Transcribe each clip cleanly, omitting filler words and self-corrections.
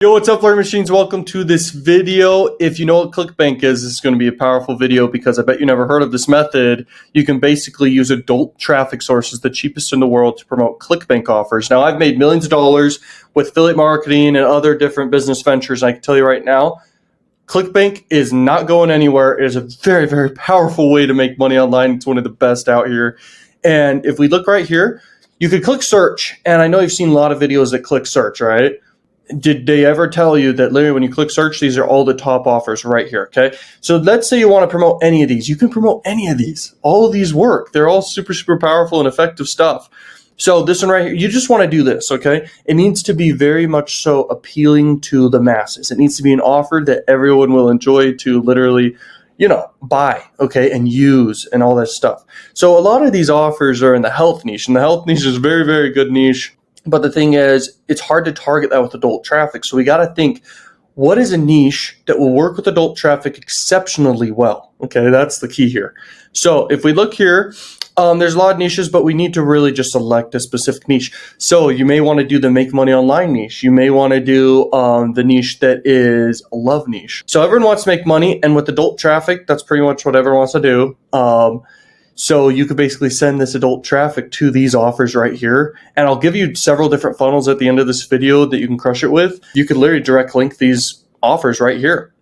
Yo, what's up, learning machines? Welcome to this video. If you know what Clickbank is, this is going to be a powerful video because I bet you never heard of this method. You can basically use adult traffic sources, the cheapest in the world, to promote Clickbank offers. Now, I've made millions of dollars with affiliate marketing and other different business ventures. And I can tell you right now, Clickbank is not going anywhere. It is a very, very powerful way to make money online. It's one of the best out here. And if we look right here, you could click search. And I know you've seen a lot of videos that click search, right? Did they ever tell you that literally when you click search, these are all the top offers right here, okay? So let's say you want to promote any of these. You can promote any of these. All of these work. They're all super, super powerful and effective stuff. So this one right here, you just want to do this, okay? It needs to be very much so appealing to the masses. It needs to be an offer that everyone will enjoy to literally, buy, okay, and use and all that stuff. So a lot of these offers are in the health niche, and the health niche is a very, very good niche. But the thing is, it's hard to target that with adult traffic. So we got to think, what is a niche that will work with adult traffic exceptionally well? Okay, that's the key here. So if we look here, there's a lot of niches, but we need to really just select a specific niche. So you may want to do the make money online niche. You may want to do the niche that is a love niche. So everyone wants to make money, and with adult traffic, that's pretty much what everyone wants to do. So you could basically send this adult traffic to these offers right here. And I'll give you several different funnels at the end of this video that you can crush it with. You could literally direct link these offers right here.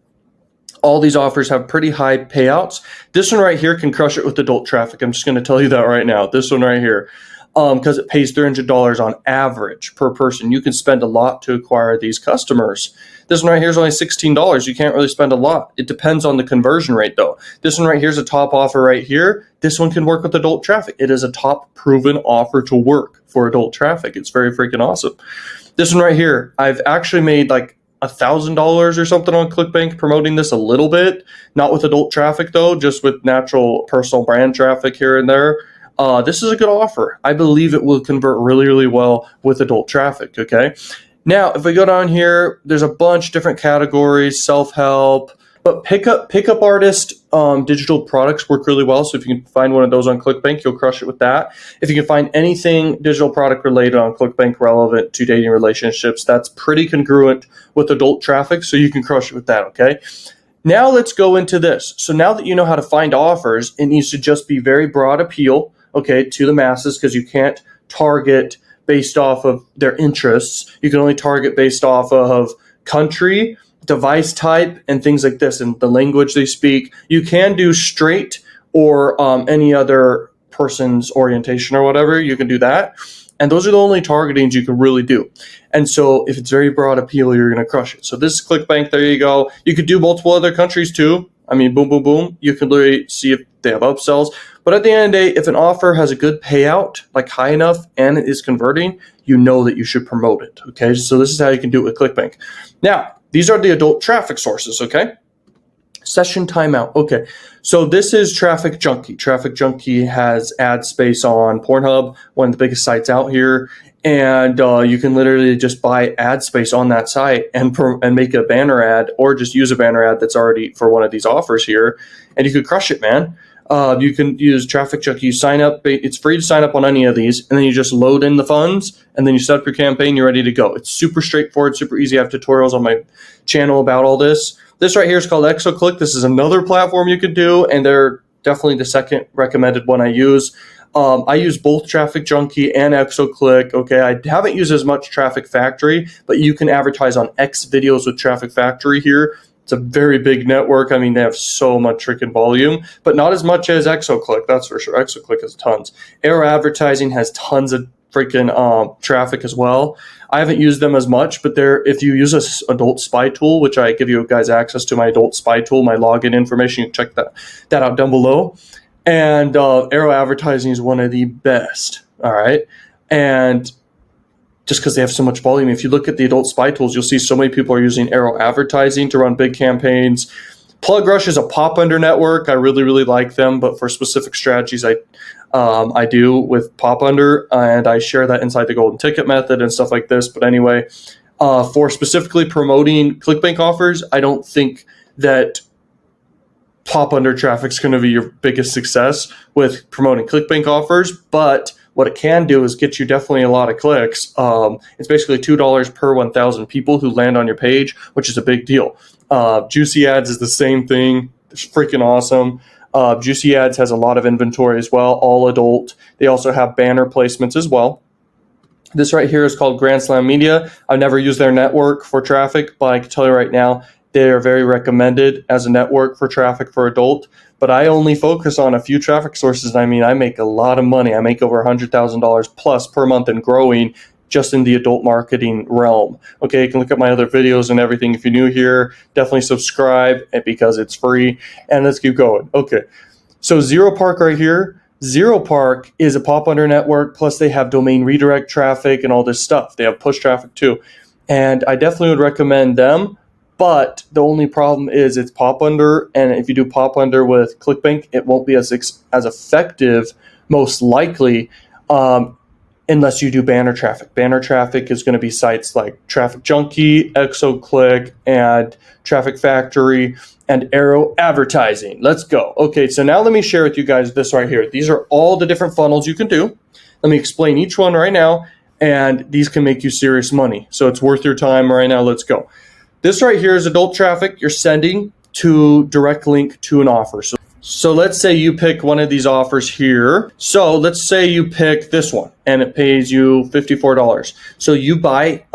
All these offers have pretty high payouts. This one right here can crush it with adult traffic. I'm just going to tell you that right now. This one right here, because it pays $300 on average per person. You can spend a lot to acquire these customers. This one right here is only $16. You can't really spend a lot. It depends on the conversion rate though. This one right here is a top offer right here. This one can work with adult traffic. It is a top proven offer to work for adult traffic. It's very freaking awesome. This one right here, I've actually made like $1,000 or something on Clickbank promoting this a little bit. Not with adult traffic though, just with natural personal brand traffic here and there. This is a good offer. I believe it will convert really, really well with adult traffic, okay? Now, if we go down here, there's a bunch of different categories, self-help, but pickup artist digital products work really well. So if you can find one of those on Clickbank, you'll crush it with that. If you can find anything digital product related on Clickbank relevant to dating relationships, that's pretty congruent with adult traffic, so you can crush it with that, okay? Now let's go into this. So now that you know how to find offers, it needs to just be very broad appeal, okay, to the masses, because you can't target based off of their interests. You can only target based off of country, device type, and things like this, and the language they speak. You can do straight or any other person's orientation or whatever. You can do that. And those are the only targetings you can really do. And so if it's very broad appeal, you're going to crush it. So this is Clickbank. There you go. You could do multiple other countries too. I mean, boom, boom, boom. You can literally see if they have upsells. But at the end of the day, if an offer has a good payout, like high enough, and it is converting, you know that you should promote it. Okay, so this is how you can do it with Clickbank. Now, these are the adult traffic sources, okay? Session timeout. Okay, so this is Traffic Junkie. Traffic Junkie has ad space on Pornhub, one of the biggest sites out here. And you can literally just buy ad space on that site and make a banner ad, or just use a banner ad that's already for one of these offers here, and you could crush it, man. You can use Traffic Junkie. You sign up. It's free to sign up on any of these, and then you just load in the funds, and then you set up your campaign. You're ready to go. It's super straightforward, super easy. I have tutorials on my channel about all this. This right here is called ExoClick. This is another platform you could do, and they're definitely the second recommended one I use. I use both Traffic Junkie and ExoClick. Okay, I haven't used as much Traffic Factory, but you can advertise on X videos with Traffic Factory here. It's a very big network. I mean, they have so much freaking volume, but not as much as ExoClick, that's for sure. ExoClick has tons. Arrow Advertising has tons of freaking traffic as well. I haven't used them as much, but if you use a adult spy tool, which I give you guys access to my adult spy tool, my login information, you can check that out down below. And Arrow Advertising is one of the best, all right? And just because they have so much volume, if you look at the adult spy tools, you'll see so many people are using Arrow Advertising to run big campaigns. PlugRush is a pop under network. I really, really like them, but for specific strategies, I do with pop under, and I share that inside the golden ticket method and stuff like this. But anyway, for specifically promoting Clickbank offers, I don't think that pop under traffic is going to be your biggest success with promoting Clickbank offers, but What it can do is get you definitely a lot of clicks. It's basically $2 per 1,000 people who land on your page, which is a big deal. Juicy Ads is the same thing. It's freaking awesome. Juicy Ads has a lot of inventory as well, all adult. They also have banner placements as well. This right here is called Grand Slam Media. I've never used their network for traffic, but I can tell you right now, they are very recommended as a network for traffic for adult. But I only focus on a few traffic sources. I mean, I make a lot of money. I make over $100,000 plus per month and growing just in the adult marketing realm. Okay, you can look at my other videos and everything. If you're new here, definitely subscribe because it's free. And let's keep going. Okay, so Zero Park right here. Zero Park is a pop under network, plus they have domain redirect traffic and all this stuff. They have push traffic too. And I definitely would recommend them, but the only problem is it's pop under, and if you do pop under with Clickbank, it won't be as effective, most likely, unless you do banner traffic. Banner traffic is going to be sites like Traffic Junkie, ExoClick, and Traffic Factory, and Arrow Advertising. Let's go. Okay, so now let me share with you guys this right here. These are all the different funnels you can do. Let me explain each one right now, and these can make you serious money. So it's worth your time right now. Let's go. This right here is adult traffic you're sending to direct link to an offer. So let's say you pick one of these offers here. So let's say you pick this one and it pays you $54. So you buy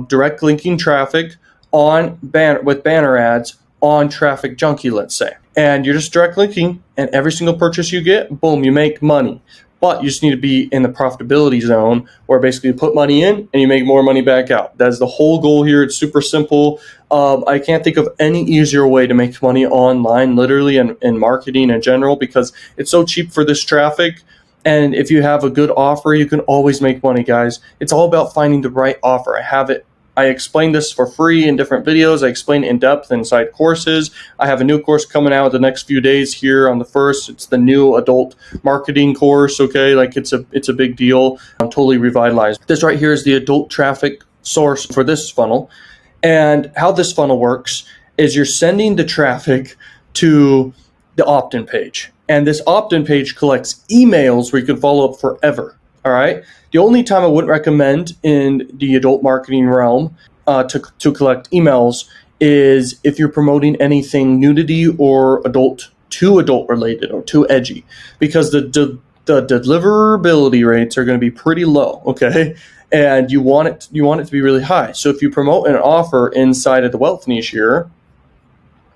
direct linking traffic on with banner ads on Traffic Junkie, let's say. And you're just direct linking, and every single purchase you get, boom, you make money. But you just need to be in the profitability zone where basically you put money in and you make more money back out. That's the whole goal here. It's super simple. I can't think of any easier way to make money online, literally, and in marketing in general, because it's so cheap for this traffic. And if you have a good offer, you can always make money, guys. It's all about finding the right offer. I explain this for free in different videos. I explain in depth inside courses. I have a new course coming out the next few days here on the 1st. It's the new adult marketing course, okay? Like it's a big deal. I'm totally revitalized. This right here is the adult traffic source for this funnel. And how this funnel works is you're sending the traffic to the opt-in page. And this opt-in page collects emails where you can follow up forever. All right. The only time I wouldn't recommend in the adult marketing realm to collect emails is if you're promoting anything nudity or adult related or too edgy, because the deliverability rates are going to be pretty low. Okay. And you want it to be really high. So if you promote an offer inside of the wealth niche here,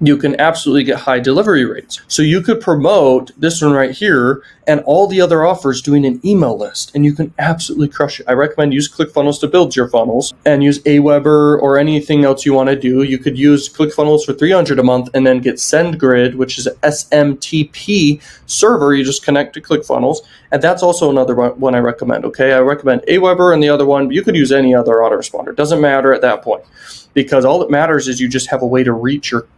you can absolutely get high delivery rates. So you could promote this one right here and all the other offers doing an email list, and you can absolutely crush it. I recommend use ClickFunnels to build your funnels, and use Aweber or anything else you want to do. You could use ClickFunnels for $300 a month and then get SendGrid, which is an SMTP server. You just connect to ClickFunnels, and that's also another one I recommend. Okay, I recommend Aweber, and the other one, you could use any other autoresponder. It doesn't matter at that point, because all that matters is you just have a way to reach your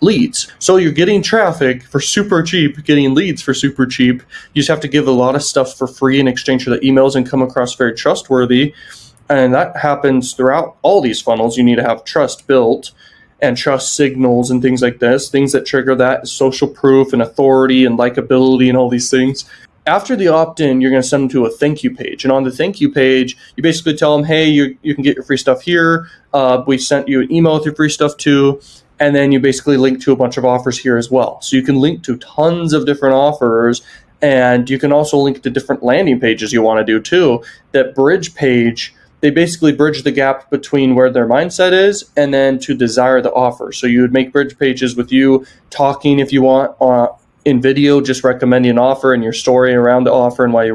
leads. So you're getting traffic for super cheap, getting leads for super cheap. You just have to give a lot of stuff for free in exchange for the emails and come across very trustworthy. And that happens throughout all these funnels. You need to have trust built and trust signals and things like this. Things that trigger that, social proof and authority and likability and all these things. After the opt-in, you're going to send them to a thank you page. And on the thank you page, you basically tell them, hey, you can get your free stuff here. We sent you an email with your free stuff too. And then you basically link to a bunch of offers here as well. So you can link to tons of different offers, and you can also link to different landing pages you want to do too. That bridge page, they basically bridge the gap between where their mindset is and then to desire the offer. So you would make bridge pages with you talking, if you want, in video, just recommending an offer and your story around the offer and why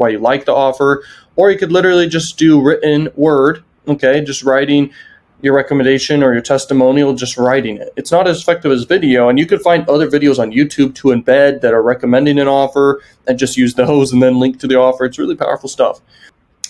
you like the offer. Or you could literally just do written word, okay, just writing your recommendation or your testimonial, just writing it. It's not as effective as video, and you could find other videos on YouTube to embed that are recommending an offer and just use those and then link to the offer. It's really powerful stuff.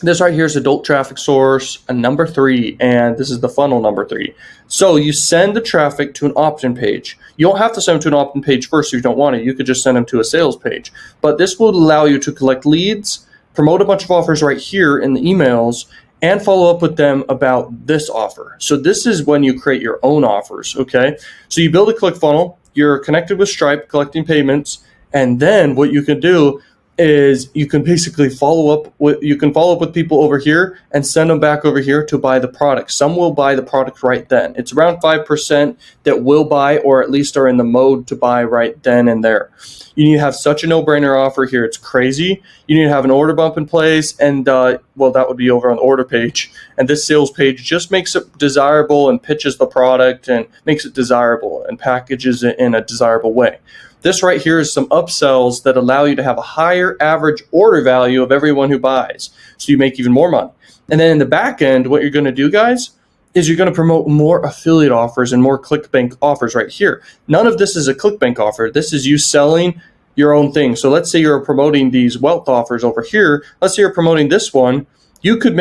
This right here is adult traffic source number 3, and this is the funnel number 3. So you send the traffic to an opt-in page. You don't have to send them to an opt-in page first if you don't want it. You could just send them to a sales page. But this will allow you to collect leads, promote a bunch of offers right here in the emails, and follow up with them about this offer. So this is when you create your own offers, okay? So you build a ClickFunnel, you're connected with Stripe, collecting payments, and then what you can do is you can basically follow up with people over here and send them back over here to buy the product. Some will buy the product right then. It's around 5% that will buy, or at least are in the mode to buy right then and there. You need to have such a no-brainer offer here. It's crazy. You need to have an order bump in place, and well, that would be over on the order page. And this sales page just makes it desirable and pitches the product and makes it desirable and packages it in a desirable way. This right here is some upsells that allow you to have a higher average order value of everyone who buys, so you make even more money. And then in the back end, what you're going to do, guys, is you're going to promote more affiliate offers and more ClickBank offers right here. None of this is a ClickBank offer. This is you selling your own thing. So let's say you're promoting these wealth offers over here. Let's say you're promoting this one. You could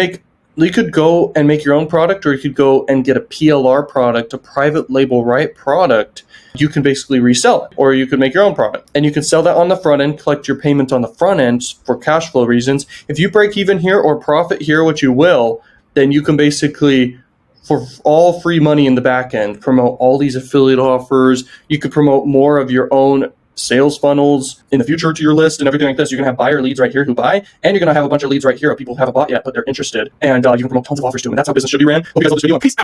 go and make your own product, or you could go and get a PLR product, a private label right product. You can basically resell it, or you could make your own product, and you can sell that on the front end, collect your payment on the front end for cash flow reasons. If you break even here or profit here, which you will, then you can basically, for all free money in the back end, promote all these affiliate offers. You could promote more of your own sales funnels in the future to your list and everything like this. You're going to have buyer leads right here who buy, and you're going to have a bunch of leads right here of people who haven't bought yet, but they're interested. And you can promote tons of offers to them. And that's how business should be ran. Hope you guys love this video. Peace out.